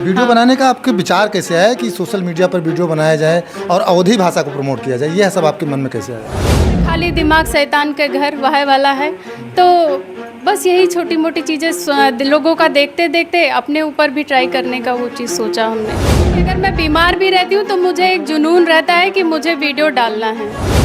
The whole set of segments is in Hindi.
वीडियो बनाने का आपके विचार कैसे आया कि सोशल मीडिया पर वीडियो बनाया जाए और अवधी भाषा को प्रमोट किया जाए, यह सब आपके मन में कैसे आया? खाली दिमाग शैतान के घर वह वाला है, तो बस यही छोटी मोटी चीज़ें लोगों का देखते देखते अपने ऊपर भी ट्राई करने का वो चीज़ सोचा हमने। अगर मैं बीमार भी रहती हूँ तो मुझे एक जुनून रहता है कि मुझे वीडियो डालना है।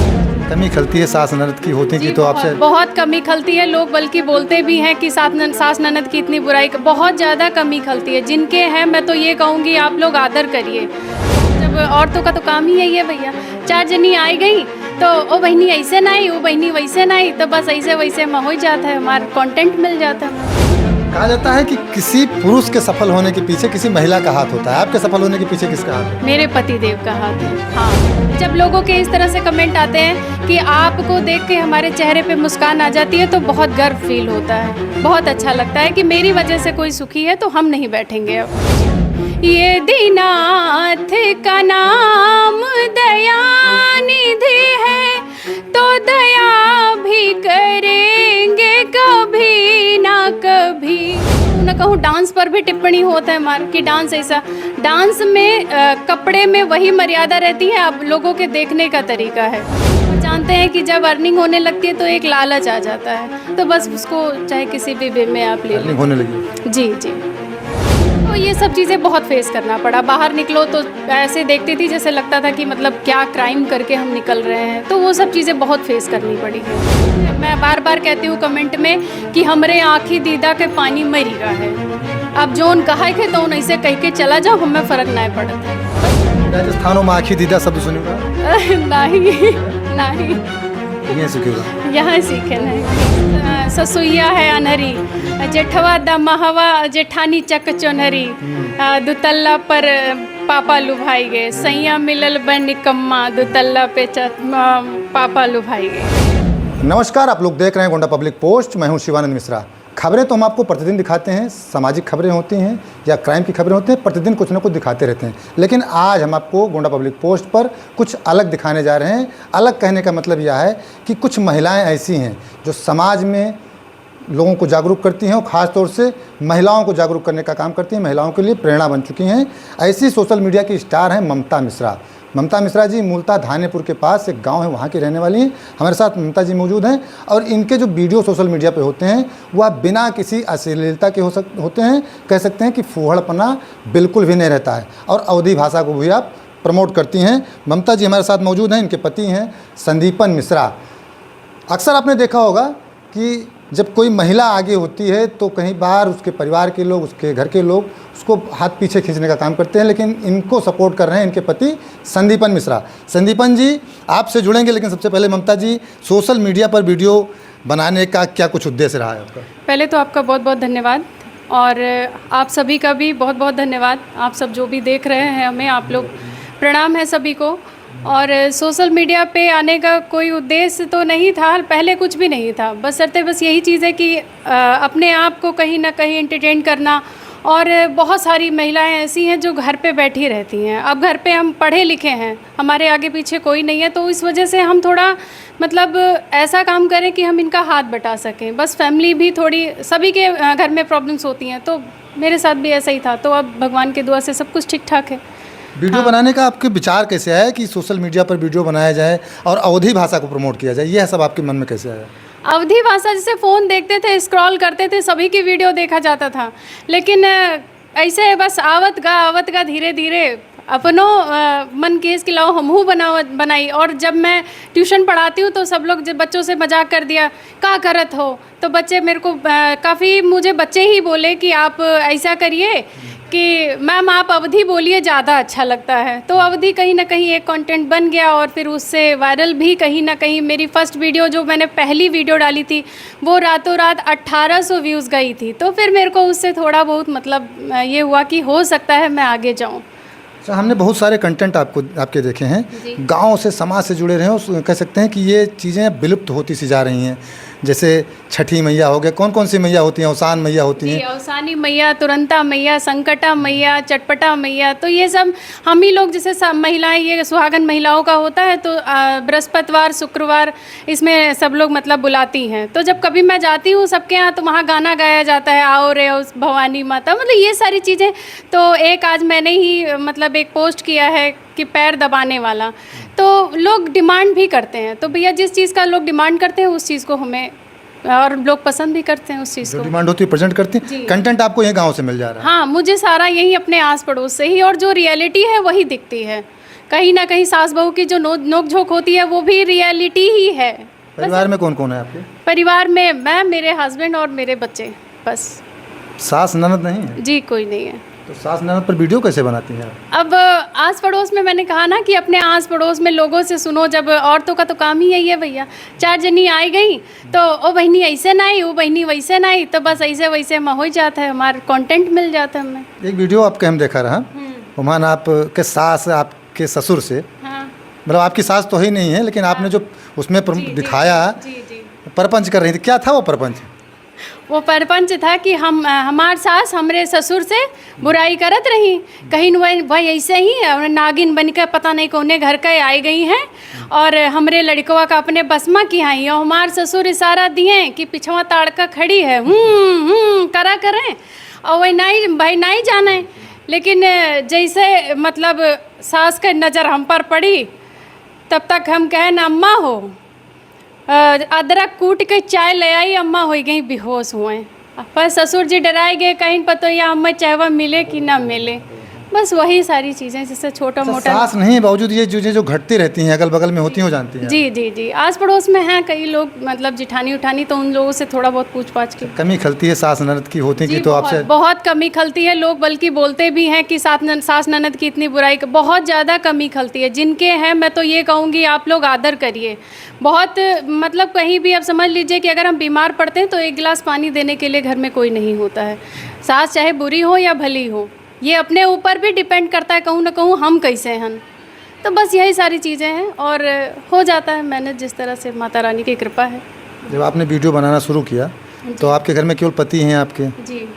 कमी खलती है सास ननद की होती की, तो आपसे बहुत कमी खलती है। लोग बल्कि बोलते भी हैं कि सास ननद की इतनी बुराई, बहुत ज़्यादा कमी खलती है। जिनके हैं मैं तो ये कहूँगी आप लोग आदर करिए। जब औरतों का तो काम ही यही है भैया, चार जनी आई गई तो ओ बहनी ऐसे ना आई, ओ बहनी वैसे ना आई, तो बस ऐसे वैसे में हो ही जाता है, हमारा कंटेंट मिल जाता है। कहा जाता है कि किसी पुरुष के सफल होने के पीछे किसी महिला का हाथ होता है, आपके सफल होने के पीछे किसका हाथ है? मेरे पति देव का हाथ है। हाँ, जब लोगों के इस तरह से कमेंट आते हैं कि आपको देख के हमारे चेहरे पे मुस्कान आ जाती है, तो बहुत गर्व फील होता है, बहुत अच्छा लगता है कि मेरी वजह से कोई सुखी है, तो हम नहीं बैठेंगे अब। ये दीनाथ का नाम दयानिधि है, तो दया भी करेंगे कभी ना कभी। न कहूँ डांस पर भी टिप्पणी होता है मार कि डांस ऐसा, डांस में कपड़े में वही मर्यादा रहती है, अब लोगों के देखने का तरीका है। जानते हैं कि जब अर्निंग होने लगती है तो एक लालच आ जाता है, तो बस उसको चाहे किसी भी वे में आप ले लें। होने लगी जी जी, तो ये सब चीज़ें बहुत फेस करना पड़ा। बाहर निकलो तो ऐसे देखती थी जैसे लगता था कि मतलब क्या क्राइम करके हम निकल रहे हैं, तो वो सब चीज़ें बहुत फेस करनी पड़ी है। मैं बार बार कहती हूँ कमेंट में कि हमरे आँखी दीदा के पानी मरी रहा है। अब जोन कहा है तो ऐसे कह के चला जाओ, हमें फ़र्क नहीं पड़ता। राजस्थानों में आँखी दीदा शब्द सुनेगा? नहीं नहीं, ये सीखेगा, यहाँ सीखे नहीं। ससुइया है अनहरी, जेठवा द महवा जेठानी चक चोनहरी, दुतल्ला पर पापा लुभाई गए, सैया मिलल बन निकम्मा, दुतल्ला पे पापा लुभाई गए। नमस्कार, आप लोग देख रहे हैं गोंडा पब्लिक पोस्ट। मैं हूं शिवानंद मिश्रा। खबरें तो हम आपको प्रतिदिन दिखाते हैं, सामाजिक खबरें होती हैं या क्राइम की खबरें होती हैं, प्रतिदिन कुछ ना कुछ दिखाते रहते हैं। लेकिन आज हम आपको गोंडा पब्लिक पोस्ट पर कुछ अलग दिखाने जा रहे हैं। अलग कहने का मतलब यह है कि कुछ महिलाएं ऐसी हैं जो समाज में लोगों को जागरूक करती हैं और ख़ास तौर से महिलाओं को जागरूक करने का काम करती हैं, महिलाओं के लिए प्रेरणा बन चुकी हैं। ऐसी सोशल मीडिया की स्टार हैं ममता मिश्रा। ममता मिश्रा जी मूलतः धानेपुर के पास एक गांव है, वहाँ की रहने वाली हैं। हमारे साथ ममता जी मौजूद हैं और इनके जो वीडियो सोशल मीडिया पे होते हैं वह बिना किसी अश्लीलता के होते हैं। कह सकते हैं कि फूहड़पना बिल्कुल भी नहीं रहता है और अवधी भाषा को भी आप प्रमोट करती हैं। ममता जी हमारे साथ मौजूद हैं, इनके पति हैं संदीपन मिश्रा। अक्सर आपने देखा होगा कि जब कोई महिला आगे होती है तो कहीं बार उसके परिवार के लोग, उसके घर के लोग उसको हाथ पीछे खींचने का काम करते हैं, लेकिन इनको सपोर्ट कर रहे हैं इनके पति संदीपन मिश्रा। संदीपन जी आपसे जुड़ेंगे, लेकिन सबसे पहले ममता जी, सोशल मीडिया पर वीडियो बनाने का क्या कुछ उद्देश्य रहा है आपका? पहले तो आपका बहुत बहुत धन्यवाद और आप सभी का भी बहुत बहुत धन्यवाद। आप सब जो भी देख रहे हैं हमें, आप लोग प्रणाम है सभी को। और सोशल मीडिया पे आने का कोई उद्देश्य तो नहीं था, पहले कुछ भी नहीं था। बस यही चीज़ है कि अपने आप को कहीं ना कहीं एंटरटेन करना। और बहुत सारी महिलाएं ऐसी हैं जो घर पे बैठी रहती हैं। अब घर पे हम पढ़े लिखे हैं, हमारे आगे पीछे कोई नहीं है, तो इस वजह से हम थोड़ा मतलब ऐसा काम करें कि हम इनका हाथ बटा सकें। बस फैमिली भी थोड़ी, सभी के घर में प्रॉब्लम्स होती हैं, तो मेरे साथ भी ऐसा ही था। तो अब भगवान की दुआ से सब कुछ ठीक ठाक है। वीडियो बनाने का आपके विचार कैसे आया कि सोशल मीडिया पर वीडियो बनाया जाए और अवधी भाषा को प्रमोट किया जाए, यह सब आपके मन में कैसे आया? अवधी भाषा जैसे फ़ोन देखते थे, स्क्रॉल करते थे, सभी की वीडियो देखा जाता था, लेकिन ऐसे बस आवत गा धीरे धीरे अपनों मन केस के लाओ हमहू बनाई। और जब मैं ट्यूशन पढ़ाती हूँ तो सब लोग जब बच्चों से मजाक कर दिया का करत हो, तो बच्चे मेरे को काफ़ी मुझे बच्चे ही बोले कि आप ऐसा करिए कि मैम आप अवधी बोलिए, ज़्यादा अच्छा लगता है। तो अवधी कहीं ना कहीं एक कंटेंट बन गया और फिर उससे वायरल भी कहीं ना कहीं। मेरी फर्स्ट वीडियो जो मैंने पहली वीडियो डाली थी वो रातों रात 1800 व्यूज़ गई थी। तो फिर मेरे को उससे थोड़ा बहुत मतलब ये हुआ कि हो सकता है मैं आगे जाऊँ। हमने बहुत सारे कंटेंट आपके देखे हैं, गांव से समाज से जुड़े रहे हैं, कह सकते हैं कि ये चीज़ें विलुप्त होती सी जा रही हैं। जैसे छठी मैया हो गए, कौन कौन सी मैया होती हैं, औसान मैया होती जी, हैं? अवसानी मैया, तुरंता मैया, संकटा मैया, चटपटा मैया, तो ये सब हम ही लोग जैसे सब महिलाएं, ये सुहागन महिलाओं का होता है, तो बृहस्पतिवार शुक्रवार इसमें सब लोग मतलब बुलाती हैं। तो जब कभी मैं जाती हूँ सबके यहाँ, तो वहाँ गाना गाया जाता है, आओ रे उस भवानी माता, मतलब ये सारी चीज़ें। तो एक आज मैंने ही मतलब एक पोस्ट किया है कि पैर दबाने वाला, तो लोग डिमांड भी करते हैं। तो भैया जिस चीज़ का लोग डिमांड करते हैं उस चीज़ को हमें, और लोग पसंद भी करते हैं उस चीज़ जो को। डिमांड होती है प्रेजेंट करती हैं। जी। कंटेंट आपको ये गाँव से मिल जा रहा है? हाँ, मुझे सारा यही अपने आस पड़ोस से ही, और जो रियलिटी है वही दिखती है। कहीं ना कहीं सास बहू की जो नोक झोंक होती है वो भी रियलिटी ही है। परिवार में कौन कौन है आपके? परिवार में मैं, मेरे हस्बैंड और मेरे बच्चे, बस। सास ननद नहीं है? जी, कोई नहीं है। तो सास ननद पर वीडियो कैसे बनाती हैं आप? अब आस पड़ोस में मैंने कहा ना कि अपने आस पड़ोस में लोगों से सुनो। जब औरतों का तो काम ही यही है भैया, चार जनी आई गई तो ओ बहनी ऐसे ना आई, वो बहनी वैसे ना आई, तो बस ऐसे वैसे में हो ही जाता है, हमारा कंटेंट मिल जाता है हमें। एक वीडियो आपके हम देखा रहा, उमान आपके सास आपके ससुर से, हाँ मतलब आपकी सास तो ही नहीं है, लेकिन आपने जो उसमें दिखाया जी जी, परपंच कर रही थी, क्या था वो परपंच? वो परपंच था कि हमार सास हमरे ससुर से बुराई करत रही, कहीं भाई ऐसे ही नागिन बन के पता नहीं कोने घर के आई गई हैं, और हमरे लड़कवा का अपने बसमा की आई, और हमार ससुर इशारा दिए कि पिछवा ताड़का खड़ी है, करा करें, और वही नहीं भाई नहीं जाने। लेकिन जैसे मतलब सास के नज़र हम पर पड़ी, तब तक हम कहे न अम्मा हो, अदरक कूट के चाय ले आई, अम्मा हो गई बेहोश हुए। पर ससुर जी डराए गए, कहीं पता या अम्मा चाहवा मिले कि ना मिले, बस वही सारी चीज़ें जैसे छोटा मोटा। सास नहीं बावजूद ये चीज़ें जो घटती रहती हैं अगल बगल में होती हो जानती हैं? जी जी जी, आस पड़ोस में हैं कई लोग, मतलब जिठानी उठानी, तो उन लोगों से थोड़ा बहुत पूछ पाछ के। कमी खलती है सास ननद की होती जी, की तो आपसे? बहुत कमी खलती है। लोग बल्कि बोलते भी हैं कि सास ननद की इतनी बुराई, बहुत ज़्यादा कमी खलती है। जिनके हैं मैं तो ये कहूँगी आप लोग आदर करिए बहुत, मतलब कहीं भी आप समझ लीजिए कि अगर हम बीमार पड़ते हैं तो एक गिलास पानी देने के लिए घर में कोई नहीं होता है। सास चाहे बुरी हो या भली हो, ये अपने ऊपर भी डिपेंड करता है कहूँ ना कहूँ हम कैसे हैं। तो बस यही सारी चीज़ें हैं, और हो जाता है मैनेज जिस तरह से माता रानी की कृपा है। जब आपने वीडियो बनाना शुरू किया तो आपके घर में केवल पति हैं आपके? जी,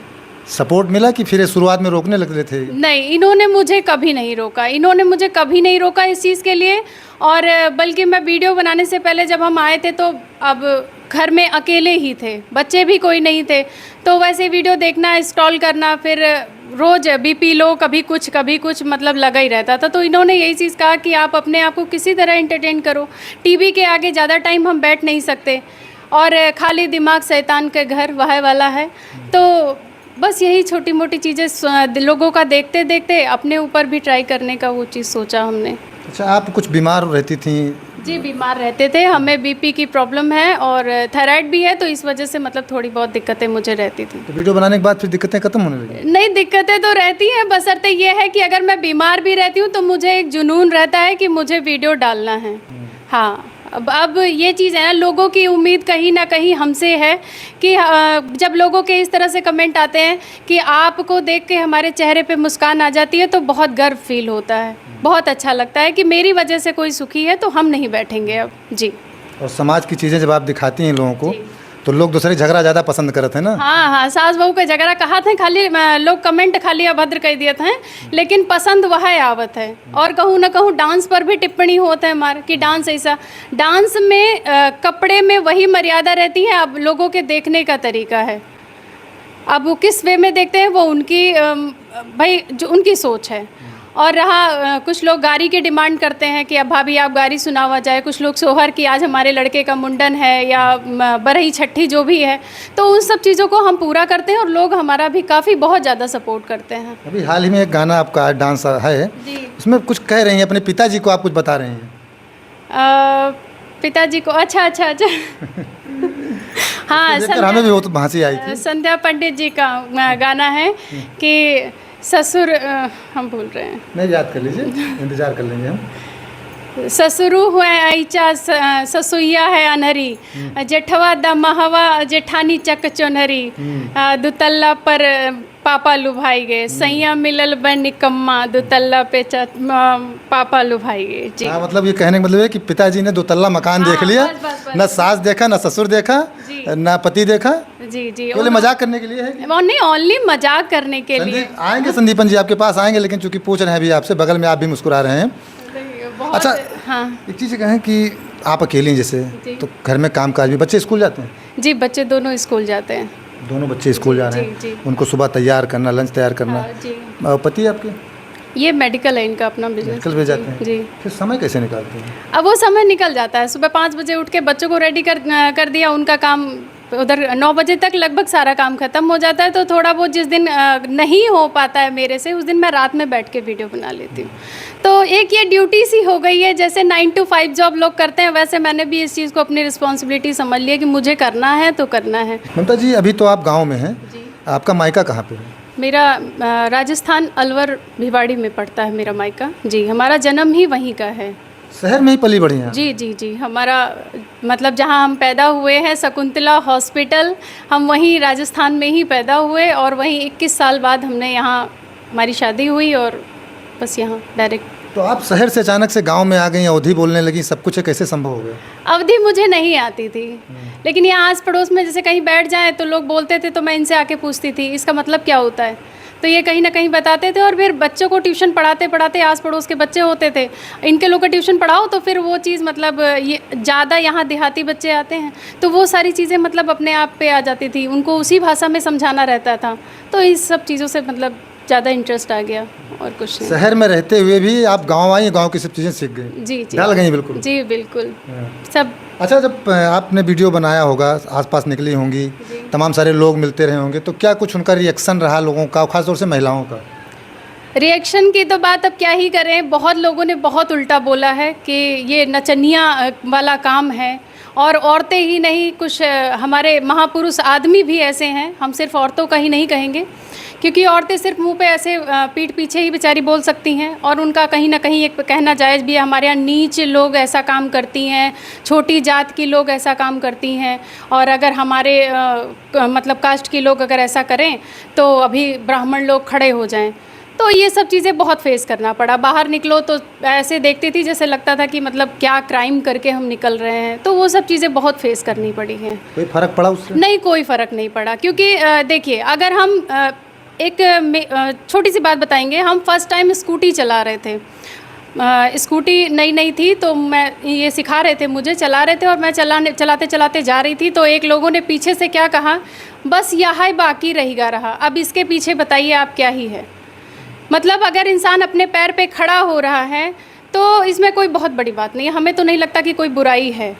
सपोर्ट मिला कि फिर शुरुआत में रोकने लग रहे थे? नहीं, इन्होंने मुझे कभी नहीं रोका, इन्होंने मुझे कभी नहीं रोका इस चीज़ के लिए। और बल्कि मैं वीडियो बनाने से पहले जब हम आए थे, तो अब घर में अकेले ही थे, बच्चे भी कोई नहीं थे, तो वैसे वीडियो देखना, इंस्टॉल करना, फिर रोज़ बीपी लो, कभी कुछ मतलब लगा ही रहता था। तो इन्होंने यही चीज़ कहा कि आप अपने आप को किसी तरह एंटरटेन करो, टीवी के आगे ज़्यादा टाइम हम बैठ नहीं सकते, और खाली दिमाग शैतान के घर वह वाला है। तो बस यही छोटी मोटी चीज़ें लोगों का देखते देखते अपने ऊपर भी ट्राई करने का वो चीज़ सोचा हमने। अच्छा, आप कुछ बीमार रहती थी? जी, बीमार रहते थे, हमें बीपी की प्रॉब्लम है और थायराइड भी है, तो इस वजह से मतलब थोड़ी बहुत दिक्कतें मुझे रहती थी। तो वीडियो बनाने के बाद फिर दिक्कतें खत्म होने लगी? नहीं, दिक्कतें तो रहती हैं, बशर्ते ये है कि अगर मैं बीमार भी रहती हूँ तो मुझे एक जुनून रहता है कि मुझे वीडियो डालना है। हाँ, अब ये चीज़ है ना, लोगों की उम्मीद कहीं ना कहीं हमसे है कि जब लोगों के इस तरह से कमेंट आते हैं कि आपको देख के हमारे चेहरे पे मुस्कान आ जाती है, तो बहुत गर्व फील होता है, बहुत अच्छा लगता है कि मेरी वजह से कोई सुखी है, तो हम नहीं बैठेंगे अब। जी। और समाज की चीज़ें जब आप दिखाती हैं लोगों को, तो लोग दूसरे झगड़ा ज़्यादा पसंद करते हैं ना? हाँ हाँ, सास बहू के झगड़ा कहा थे, खाली लोग कमेंट खाली अभद्र कह दिए थे, लेकिन पसंद वह आवत है। और कहूँ ना कहूँ डांस पर भी टिप्पणी होता है हमारे कि डांस ऐसा, डांस में कपड़े में वही मर्यादा रहती है, अब लोगों के देखने का तरीका है। अब वो किस वे में देखते हैं वो उनकी भाई जो उनकी सोच है। और रहा कुछ लोग गारी की डिमांड करते हैं कि अब भाभी आप गारी सुनावा जाए, कुछ लोग सोहर की आज हमारे लड़के का मुंडन है, या बरही छठी जो भी है, तो उन सब चीज़ों को हम पूरा करते हैं, और लोग हमारा भी काफ़ी बहुत ज़्यादा सपोर्ट करते हैं। अभी हाल ही में एक गाना आपका डांस है जी। उसमें कुछ कह रही हैं, अपने पिताजी को आप कुछ बता रहे हैं? पिताजी को, अच्छा अच्छा अच्छा हाँ, हमें भी बहुत हंसी आई थी। संध्या पंडित जी का गाना है कि ससुर, हम भूल रहे हैं, नहीं, याद कर लीजिए, इंतजार कर लेंगे हम। ससुरु हुए ऐचा ससुइया है अनहरी, जेठवा द महवा जेठानी चक चोनहरी, दुतल्ला पर पापा लुभाई गए, सैया मिलल बन निकम्मा, दुतल्ला पे पापा लुभाई गए। जी। मतलब ये कहने का मतलब है कि पिताजी ने 2 तल्ला मकान देख लिया, बस, बस, बस। न सास देखा न ससुर देखा, ना पति देखा, जी जी केवल मजाक करने के लिए है? वो नहीं, ओनली मजाक करने के लिए। आएंगे संदीपन जी आपके पास आएंगे, लेकिन चूंकि पूछ रहे हैं अभी आपसे, बगल में आप भी मुस्कुरा रहे हैं। बहुत, अच्छा, हाँ एक चीज़ कहें कि आप अकेली हैं जैसे, तो घर में काम काज भी, बच्चे स्कूल जाते हैं? जी, बच्चे दोनों स्कूल जाते हैं। दोनों बच्चे स्कूल जा रहे हैं, जी। उनको सुबह तैयार करना, लंच तैयार करना। हाँ, जी। पति आपके ये मेडिकल है इनका, अपना बिजनेस। निकल भी जाते हैं? जी। फिर समय कैसे निकालते हैं? अब वो समय निकल जाता है, सुबह 5 बजे उठ के बच्चों को रेडी कर दिया, उनका काम उधर 9 बजे तक लगभग सारा काम खत्म हो जाता है। तो थोड़ा बहुत जिस दिन नहीं हो पाता है मेरे से, उस दिन मैं रात में बैठ के वीडियो बना लेती हूँ। तो एक ये ड्यूटी सी हो गई है, जैसे 9 to 5 जॉब लोग करते हैं, वैसे मैंने भी इस चीज़ को अपनी रिस्पॉन्सिबिलिटी समझ लिया कि मुझे करना है तो करना है। ममता जी, अभी तो आप गाँव में हैं, आपका मायका कहाँ पे है? मेरा राजस्थान अलवर भिवाड़ी में पड़ता है मेरा मायका। जी, हमारा जन्म ही वहीं का है। शहर में ही पली बढ़ी हैं? जी जी जी, हमारा मतलब जहाँ हम पैदा हुए हैं, शकुंतला हॉस्पिटल, हम वहीं राजस्थान में ही पैदा हुए, और वहीं 21 साल बाद हमने यहाँ हमारी शादी हुई, और बस यहाँ डायरेक्ट। तो आप शहर से अचानक से गांव में आ गई, अवधी बोलने लगी, सब कुछ है, कैसे संभव हो गया? अवधि मुझे नहीं आती थी, लेकिन यहाँ आस पड़ोस में जैसे कहीं बैठ जाएं तो लोग बोलते थे, तो मैं इनसे आके पूछती थी इसका मतलब क्या होता है, तो ये कहीं ना कहीं बताते थे। और फिर बच्चों को ट्यूशन पढ़ाते पढ़ाते, आस पड़ोस के बच्चे होते थे, इनके लोग का ट्यूशन पढ़ाओ, तो फिर वो चीज़ मतलब ये ज़्यादा यहाँ देहाती बच्चे आते हैं, तो वो सारी चीज़ें मतलब अपने आप पे आ जाती थी, उनको उसी भाषा में समझाना रहता था। तो इस सब चीज़ों से मतलब ज़्यादा इंटरेस्ट आ गया, और कुछ नहीं। शहर में रहते हुए भी आप गांव आई, गांव की सब चीज़ें सीख गई? जी जी, ढल गई बिल्कुल? जी बिल्कुल, सब। अच्छा, जब आपने वीडियो बनाया होगा, आसपास निकली होंगी, तमाम सारे लोग मिलते रहे होंगे, तो क्या कुछ उनका रिएक्शन रहा लोगों का, खासतौर से महिलाओं का? रिएक्शन की तो बात अब क्या ही करें, बहुत लोगों ने बहुत उल्टा बोला है कि ये नचनिया वाला काम है, और औरतें ही नहीं, कुछ हमारे महापुरुष आदमी भी ऐसे हैं, हम सिर्फ औरतों का ही नहीं कहेंगे, क्योंकि औरतें सिर्फ मुंह पे ऐसे पीठ पीछे ही बेचारी बोल सकती हैं, और उनका कहीं ना कहीं एक कहना जायज़ भी है, हमारे यहाँ नीच लोग ऐसा काम करती हैं, छोटी जात की लोग ऐसा काम करती हैं, और अगर हमारे मतलब कास्ट के लोग अगर ऐसा करें तो अभी ब्राह्मण लोग खड़े हो जाएं। तो ये सब चीज़ें बहुत फेस करना पड़ा। बाहर निकलो तो ऐसे देखती थी जैसे लगता था कि मतलब क्या क्राइम करके हम निकल रहे हैं, तो वो सब चीज़ें बहुत फेस करनी पड़ी हैं। कोई फ़र्क पड़ा उससे? नहीं, कोई फ़र्क नहीं पड़ा, क्योंकि देखिए, अगर हम एक छोटी सी बात बताएंगे, हम फर्स्ट टाइम स्कूटी चला रहे थे, स्कूटी नई नई थी, तो मैं ये सिखा रहे थे, मुझे चला रहे थे, और मैं चलाते चलाते जा रही थी, तो एक लोगों ने पीछे से क्या कहा, बस यहाँ बाकी रहेगा रहा, अब इसके पीछे बताइए आप क्या ही है। मतलब अगर इंसान अपने पैर पे खड़ा हो रहा है तो इसमें कोई बहुत बड़ी बात नहीं है, हमें तो नहीं लगता कि कोई बुराई है,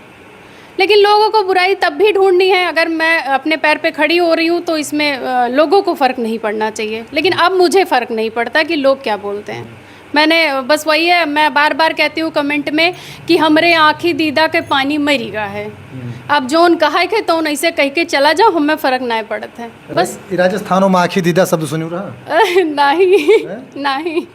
लेकिन लोगों को बुराई तब भी ढूंढनी है। अगर मैं अपने पैर पे खड़ी हो रही हूँ तो इसमें लोगों को फ़र्क नहीं पड़ना चाहिए, लेकिन अब मुझे फ़र्क नहीं पड़ता कि लोग क्या बोलते हैं। मैंने बस वही है, मैं बार बार कहती हूँ कमेंट में कि हमरे आँखी दीदा के पानी मरीगा है, अब जोन कहा के तो ऐसे कह के चला जाओ, हमें फ़र्क ना पड़ता है बस। राजस्थानों में आँखी दीदा शब्द सुनी रहा? नहीं नहीं,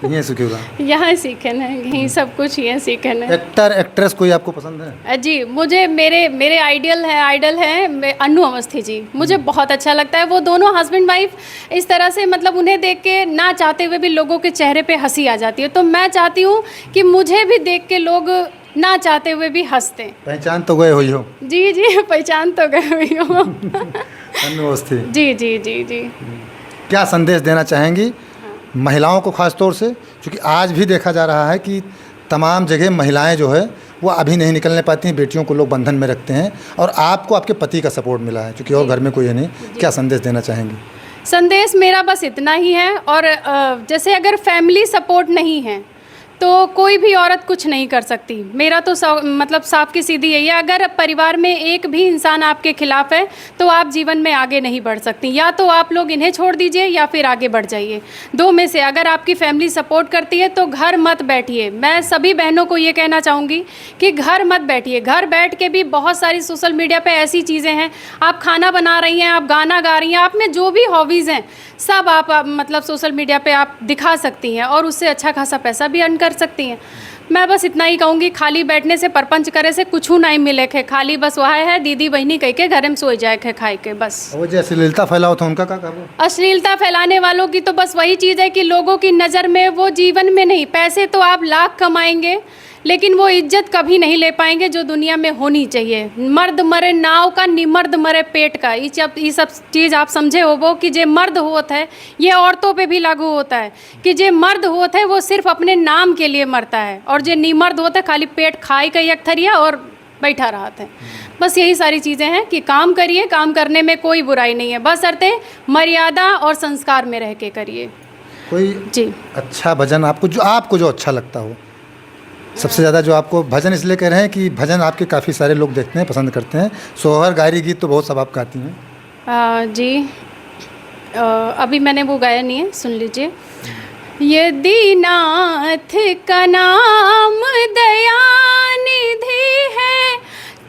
ये सीखे रहा, यहाँ सीखे न, यहीं सब कुछ ये सीखे न। एक्टर एक्ट्रेस कोई आपको पसंद है? जी, मुझे मेरे आइडल है अन्नू अवस्थी जी, मुझे बहुत अच्छा लगता है। वो दोनों हस्बैंड वाइफ इस तरह से, मतलब उन्हें देख के ना चाहते हुए भी लोगों के चेहरे पे हंसी आ जाती है, तो मैं चाहती हूँ कि मुझे भी देख के लोग ना चाहते हुए भी हंसते। पहचान तो गए हुई हो? जी जी, पहचान तो गए हुई हो। अन्नू अवस्थी जी जी जी जी। क्या संदेश देना चाहेंगी महिलाओं को, ख़ास तौर से क्योंकि आज भी देखा जा रहा है कि तमाम जगह महिलाएं जो है वो अभी नहीं निकलने पाती हैं, बेटियों को लोग बंधन में रखते हैं, और आपको आपके पति का सपोर्ट मिला है, क्योंकि और घर में कोई है नहीं, क्या संदेश देना चाहेंगी? संदेश मेरा बस इतना ही है, और जैसे अगर फैमिली सपोर्ट नहीं है तो कोई भी औरत कुछ नहीं कर सकती। मेरा तो मतलब साफ की सीधी यही है, अगर परिवार में एक भी इंसान आपके खिलाफ है तो आप जीवन में आगे नहीं बढ़ सकती। या तो आप लोग इन्हें छोड़ दीजिए या फिर आगे बढ़ जाइए, दो में से। अगर आपकी फैमिली सपोर्ट करती है तो घर मत बैठिए। मैं सभी बहनों को ये कहना चाहूँगी कि घर मत बैठिए। घर बैठ के भी बहुत सारी सोशल मीडिया पे ऐसी चीज़ें हैं, आप खाना बना रही हैं, आप गाना गा रही हैं, आप में जो भी हॉबीज़ हैं सब आप मतलब सोशल मीडिया पे आप दिखा सकती हैं, और उससे अच्छा खासा पैसा भी अर्न कर सकती हैं। मैं बस इतना ही कहूँगी, खाली बैठने से परपंच करे से कुछ नहीं मिले खे, खाली बस वह है दीदी बहनी कह के घर में सोए जाए खे खाए के बस। वो जो अश्लीलता फैलाओ था उनका क्या कहो? अश्लीलता फैलाने वालों की तो बस वही चीज़ है कि लोगों की नज़र में वो जीवन में नहीं, पैसे तो आप लाख कमाएंगे लेकिन वो इज्जत कभी नहीं ले पाएंगे जो दुनिया में होनी चाहिए। मर्द मरे नाव का, निमर्द मरे पेट का। ये सब चीज़ आप समझे हो वो कि जे मर्द होता है, ये औरतों पे भी लागू होता है कि जे मर्द होता है वो सिर्फ अपने नाम के लिए मरता है, और जे निमर्द होता है खाली पेट खाई का एक थरिया और बैठा रहता है। बस यही सारी चीज़ें हैं कि काम करिए, काम करने में कोई बुराई नहीं है, बस अर्थे मर्यादा और संस्कार में रह के करिए। कोई जी अच्छा भजन आपको जो अच्छा लगता हो सबसे ज़्यादा, जो आपको भजन इसलिए कह रहे हैं कि भजन आपके काफ़ी सारे लोग देखते हैं, पसंद करते हैं। सोहर गायरी गीत तो बहुत सब आप गाती हैं। जी अभी मैंने वो गाया नहीं है, सुन लीजिए। यदि नाथ का नाम दया निधि है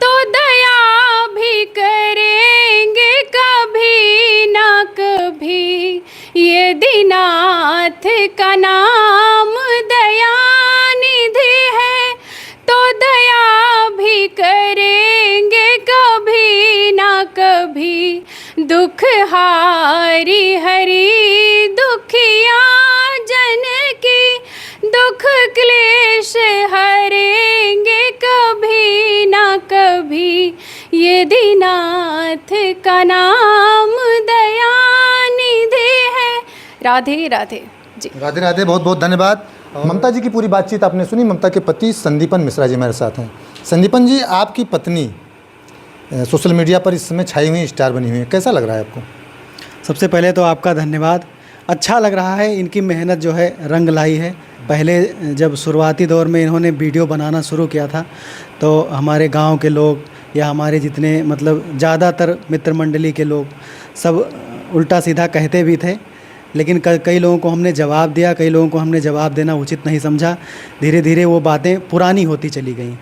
तो दया भी करेंगे कभी ना कभी। यदि नाथ का नाम दया निधि है तो दया भी करेंगे कभी ना कभी। दुख हारी हरि दुखिया जन की, दुख क्लेश हरेंगे कभी ना कभी। यदि नाथ का नाम दया निधि है। राधे राधे जी। राधे राधे, बहुत बहुत धन्यवाद। ममता जी की पूरी बातचीत आपने सुनी। ममता के पति संदीपन मिश्रा जी हमारे साथ हैं। संदीपन जी, आपकी पत्नी सोशल मीडिया पर इस समय छाई हुई स्टार बनी हुई है, कैसा लग रहा है आपको? सबसे पहले तो आपका धन्यवाद। अच्छा लग रहा है, इनकी मेहनत जो है रंग लाई है। पहले जब शुरुआती दौर में इन्होंने वीडियो बनाना शुरू किया था तो हमारे गांव के लोग या हमारे जितने मतलब ज़्यादातर मित्र मंडली के लोग सब उल्टा सीधा कहते भी थे, लेकिन कई लोगों को हमने जवाब दिया, कई लोगों को हमने जवाब देना उचित नहीं समझा। धीरे धीरे वो बातें पुरानी होती चली गई।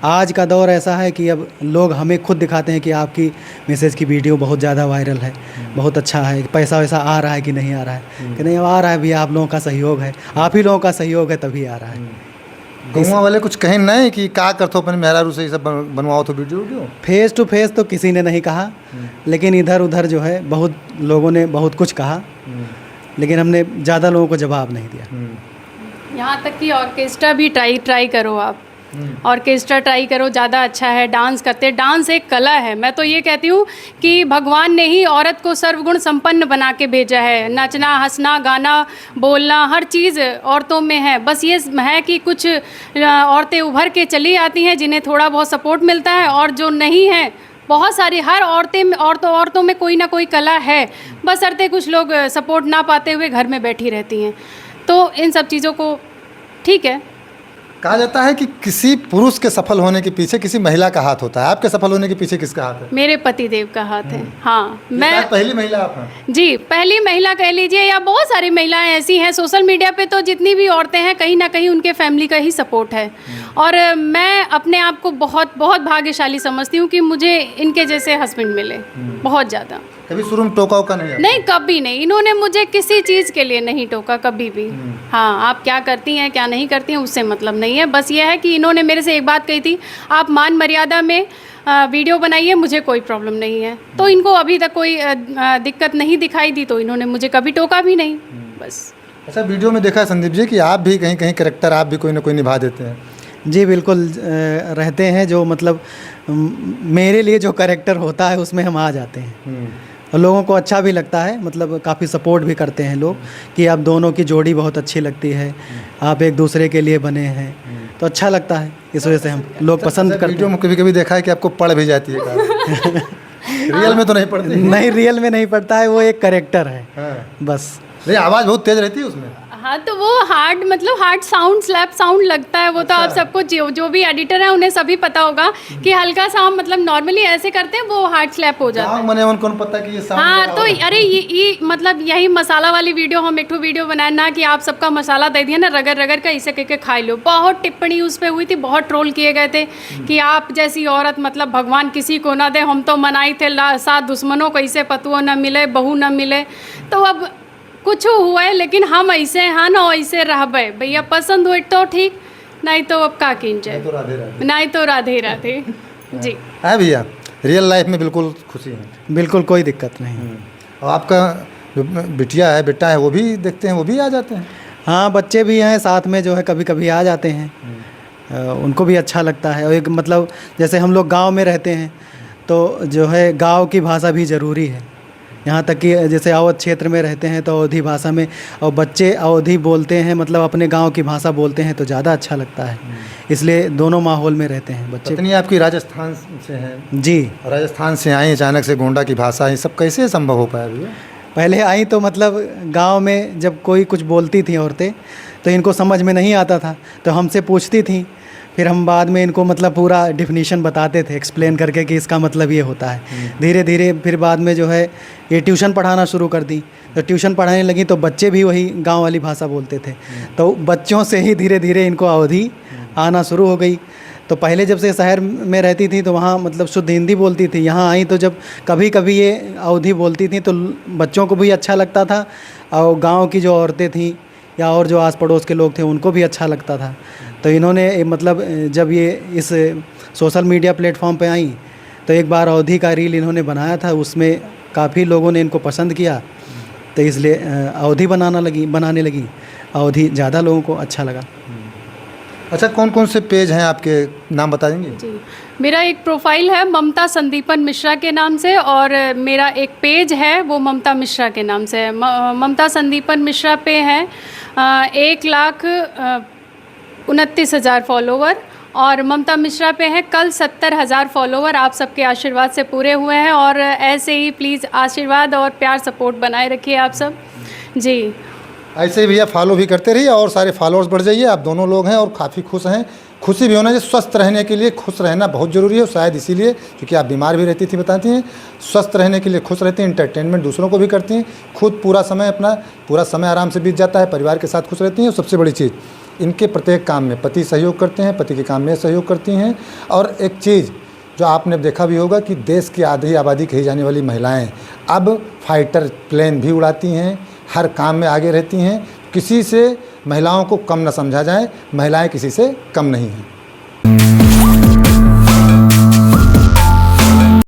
आज का दौर ऐसा है कि अब लोग हमें खुद दिखाते हैं कि आपकी मैसेज की वीडियो बहुत ज़्यादा वायरल है, बहुत अच्छा है, पैसा वैसा आ रहा है कि नहीं आ रहा है। कि नहीं आ रहा है भैया, आप लोगों का सहयोग है, आप ही लोगों का सहयोग है तभी आ रहा है। गाँव वाले कुछ कहें नहीं कि क्या करते हो अपने मेहरारू से ये सब बनवाओ तो वीडियो? फेस टू फेस तो किसी ने नहीं कहा, लेकिन इधर उधर जो है बहुत लोगों ने बहुत कुछ कहा, लेकिन हमने ज़्यादा लोगों को जवाब नहीं दिया। यहाँ तक कि ऑर्केस्ट्रा भी ट्राई करो आप। ऑर्केस्ट्रा ट्राई करो, ज़्यादा अच्छा है। डांस करते, डांस एक कला है। मैं तो ये कहती हूँ कि भगवान ने ही औरत को सर्वगुण संपन्न बना के भेजा है। नचना, हंसना, गाना, बोलना, हर चीज़ औरतों में है। बस ये है कि कुछ औरतें उभर के चली आती हैं जिन्हें थोड़ा बहुत सपोर्ट मिलता है, और जो नहीं है बहुत सारी, हर औरतों में कोई ना कोई कला है, बस अर्थे कुछ लोग सपोर्ट ना पाते हुए घर में बैठी रहती हैं। तो इन सब चीज़ों को ठीक है। कहा जाता है कि किसी पुरुष के सफल होने के पीछे किसी महिला का हाथ होता है। आपके सफल होने के पीछे किसका हाथ है? मेरे पति देव का हाथ है। हाँ, मैं पहली महिला आप हैं? जी, पहली महिला कह लीजिए, या बहुत सारी महिलाएं ऐसी हैं सोशल मीडिया पे, तो जितनी भी औरतें हैं कहीं ना कहीं उनके फैमिली का ही सपोर्ट है। और मैं अपने आप को बहुत बहुत भाग्यशाली समझती हूँ कि मुझे इनके जैसे हस्बैंड मिले, बहुत ज़्यादा। कभी शुरू में टोका उका नहीं? नहीं, कभी नहीं। इन्होंने मुझे किसी चीज़ के लिए नहीं टोका, कभी भी। हाँ, आप क्या करती हैं क्या नहीं करती हैं उससे मतलब नहीं है। बस ये है कि इन्होंने मेरे से एक बात कही थी, आप मान मर्यादा में वीडियो बनाइए, मुझे कोई प्रॉब्लम नहीं है। तो इनको अभी तक कोई दिक्कत नहीं दिखाई दी, तो इन्होंने मुझे कभी टोका भी नहीं। बस। अच्छा, वीडियो में देखा संदीप जी कि आप भी कहीं कहीं कैरेक्टर आप भी कोई ना कोई निभा देते हैं। जी बिल्कुल, रहते हैं जो मतलब मेरे लिए जो कैरेक्टर होता है उसमें हम आ जाते हैं, और लोगों को अच्छा भी लगता है। मतलब काफ़ी सपोर्ट भी करते हैं लोग कि आप दोनों की जोड़ी बहुत अच्छी लगती है, आप एक दूसरे के लिए बने हैं, तो अच्छा लगता है। इस वजह से हम लोग पसंद करते हैं। वीडियो में कभी कभी देखा है कि आपको पढ़ भी जाती है रियल में तो नहीं पढ़ती? नहीं, रियल में नहीं पड़ता है, वो एक कैरेक्टर है। हाँ। बस आवाज़ बहुत तेज रहती है उसमें। हाँ, तो वो हार्ड मतलब हार्ड साउंड, स्लैप साउंड लगता है वो। तो आप सबको जो भी एडिटर है उन्हें सभी पता होगा कि हल्का सा हम मतलब नॉर्मली ऐसे करते हैं, वो हार्ड स्लैप हो जाता है। मने उनको पता कि ये साउंड। हाँ, तो अरे ये मतलब यही मसाला वाली वीडियो, हम एक वीडियो बनाए ना कि आप सबका मसाला दे दिया ना, रगड़ रगड़ का इसे करके खा लो। बहुत टिप्पणी उस पर हुई थी, बहुत ट्रोल किए गए थे कि आप जैसी औरत मतलब भगवान किसी को ना दे। हम तो मनाई थे 7 दुश्मनों को, इसे पतुओं न मिले, बहू न मिले। तो अब कुछ हुआ है, लेकिन हम ऐसे हैं ना, ऐसे रहबे भैया। पसंद हुए तो ठीक, नहीं तो अब का किंजय, नहीं तो राधे राधे जी। है भैया, रियल लाइफ में बिल्कुल खुशी है? बिल्कुल कोई दिक्कत नहीं। और आपका जो बिटिया है, बेटा है, वो भी देखते हैं, वो भी आ जाते हैं? हाँ, बच्चे भी हैं साथ में, जो है कभी कभी आ जाते हैं। उनको भी अच्छा लगता है। और एक मतलब जैसे हम लोग गांव में रहते हैं तो जो है गांव की भाषा भी ज़रूरी है। यहाँ तक कि जैसे अवध क्षेत्र में रहते हैं तो अवधी भाषा में, और बच्चे अवधी बोलते हैं मतलब अपने गांव की भाषा बोलते हैं तो ज़्यादा अच्छा लगता है। इसलिए दोनों माहौल में रहते हैं बच्चे। पत्नी आपकी राजस्थान से हैं? जी, राजस्थान से आई अचानक से, गोंडा की भाषा, ये सब कैसे संभव हो पाया भैया? पहले आई तो मतलब गांव में जब कोई कुछ बोलती थी औरतें तो इनको समझ में नहीं आता था, तो हमसे पूछती थी, फिर हम बाद में इनको मतलब पूरा डिफिनीशन बताते थे एक्सप्लेन करके कि इसका मतलब ये होता है। धीरे धीरे फिर बाद में जो है ये ट्यूशन पढ़ाना शुरू कर दी, तो ट्यूशन पढ़ाने लगी तो बच्चे भी वही गांव वाली भाषा बोलते थे, तो बच्चों से ही धीरे धीरे इनको अवधी आना शुरू हो गई। तो पहले जब से शहर में रहती थी तो वहाँ मतलब शुद्ध हिंदी बोलती थी, यहाँ आई तो जब कभी कभी ये अवधी बोलती थी तो बच्चों को भी अच्छा लगता था, और गांव की जो औरतें थीं या और जो आस पड़ोस के लोग थे उनको भी अच्छा लगता था। तो इन्होंने मतलब जब ये इस सोशल मीडिया प्लेटफॉर्म पे आई तो एक बार अवधी का रील इन्होंने बनाया था, उसमें काफ़ी लोगों ने इनको पसंद किया, तो इसलिए अवधी बनाने लगी। अवधी ज़्यादा लोगों को अच्छा लगा। अच्छा, कौन कौन से पेज हैं आपके, नाम बता देंगे? जी, मेरा एक प्रोफाइल है ममता संदीपन मिश्रा के नाम से, और मेरा एक पेज है वो ममता मिश्रा के नाम से है। ममता संदीपन मिश्रा पे है 1,29,000 फॉलोवर, और ममता मिश्रा पे है कल 70,000 फॉलोवर। आप सबके आशीर्वाद से पूरे हुए हैं, और ऐसे ही प्लीज़ आशीर्वाद और प्यार सपोर्ट बनाए रखिए आप सब। जी, ऐसे ही भैया फॉलो भी करते रहिए और सारे फॉलोअर्स बढ़ जाइए। आप दोनों लोग हैं और काफ़ी खुश हैं। खुशी भी होना चाहिए, स्वस्थ रहने के लिए खुश रहना बहुत ज़रूरी है, शायद इसीलिए क्योंकि आप बीमार भी रहती थी बताती हैं। स्वस्थ रहने के लिए खुश रहती हैं, इंटरटेनमेंट दूसरों को भी करती हैं, खुद पूरा समय आराम से बीत जाता है, परिवार के साथ खुश रहती हैं। और सबसे बड़ी चीज़, इनके प्रत्येक काम में पति सहयोग करते हैं, पति के काम में सहयोग करती हैं। और एक चीज़ जो आपने देखा भी होगा कि देश की आधी आबादी कही जाने वाली महिलाएं अब फाइटर प्लेन भी उड़ाती हैं, हर काम में आगे रहती हैं। किसी से महिलाओं को कम न समझा जाए, महिलाएं किसी से कम नहीं हैं।